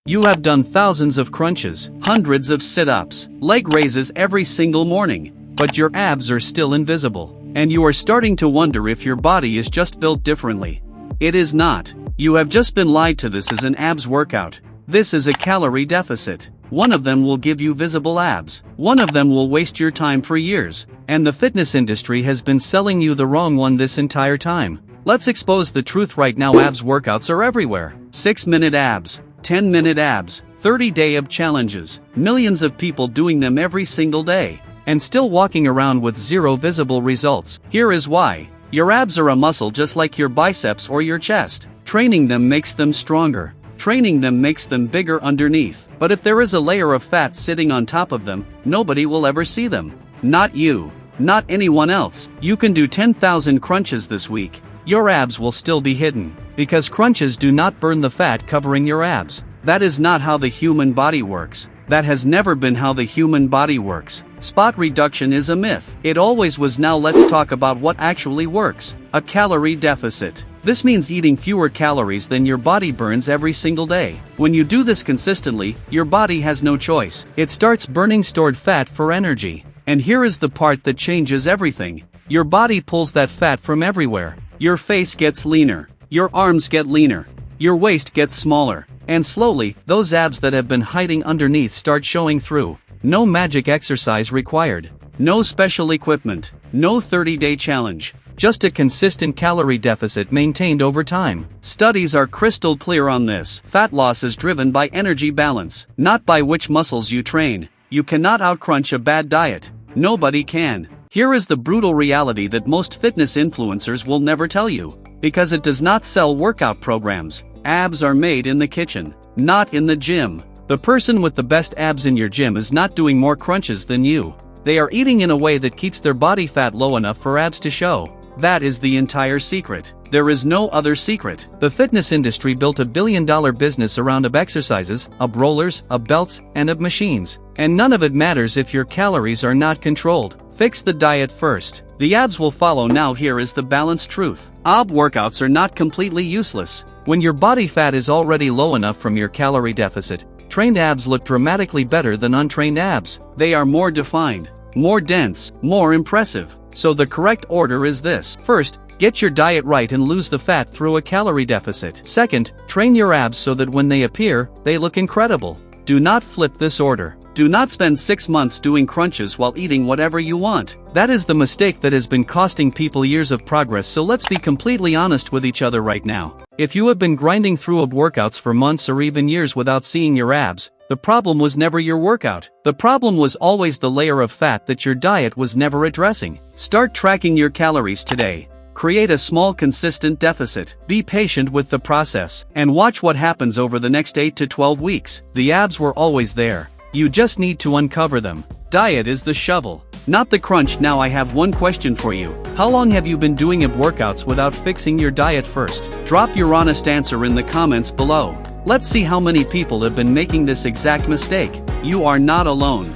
You have done thousands of crunches, hundreds of sit-ups, leg raises every single morning, but your abs are still invisible, and you are starting to wonder if your body is just built differently. It is not. You have just been lied to. This is an abs workout. This is a calorie deficit. One of them will give you visible abs. One of them will waste your time for years, and the fitness industry has been selling you the wrong one this entire time. Let's expose the truth right now. Abs workouts are everywhere. 6-minute abs, 10-minute abs, 30-day ab challenges, millions of people doing them every single day, and still walking around with zero visible results. Here is why. Your abs are a muscle just like your biceps or your chest. Training them makes them stronger. Training them makes them bigger underneath. But if there is a layer of fat sitting on top of them, nobody will ever see them. Not you. Not anyone else. You can do 10,000 crunches this week. Your abs will still be hidden, because crunches do not burn the fat covering your abs. That is not how the human body works. That has never been how the human body works. Spot reduction is a myth. It always was. Now let's talk about what actually works. A calorie deficit. This means eating fewer calories than your body burns every single day. When you do this consistently, your body has no choice. It starts burning stored fat for energy. And here is the part that changes everything. Your body pulls that fat from everywhere. Your face gets leaner. Your arms get leaner. Your waist gets smaller. And slowly, those abs that have been hiding underneath start showing through. No magic exercise required. No special equipment. No 30-day challenge. Just a consistent calorie deficit maintained over time. Studies are crystal clear on this. Fat loss is driven by energy balance, not by which muscles you train. You cannot outcrunch a bad diet. Nobody can. Here is the brutal reality that most fitness influencers will never tell you. Because it does not sell workout programs. Abs are made in the kitchen, not in the gym. The person with the best abs in your gym is not doing more crunches than you. They are eating in a way that keeps their body fat low enough for abs to show. That is the entire secret. There is no other secret. The fitness industry built a billion-dollar business around ab exercises, ab rollers, ab belts, and ab machines. And none of it matters if your calories are not controlled. Fix the diet first. The abs will follow. Now here is the balanced truth. Ab workouts are not completely useless. When your body fat is already low enough from your calorie deficit, trained abs look dramatically better than untrained abs. They are more defined, more dense, more impressive. So the correct order is this. First, get your diet right and lose the fat through a calorie deficit. Second, train your abs so that when they appear, they look incredible. Do not flip this order. Do not spend 6 months doing crunches while eating whatever you want. That is the mistake that has been costing people years of progress. So let's be completely honest with each other right now. If you have been grinding through ab workouts for months or even years without seeing your abs, the problem was never your workout. The problem was always the layer of fat that your diet was never addressing. Start tracking your calories today. Create a small consistent deficit. Be patient with the process, and watch what happens over the next 8 to 12 weeks. The abs were always there. You just need to uncover them. Diet is the shovel, not the crunch. Now I have one question for you. How long have you been doing ab workouts without fixing your diet first? Drop your honest answer in the comments below. Let's see how many people have been making this exact mistake. You are not alone.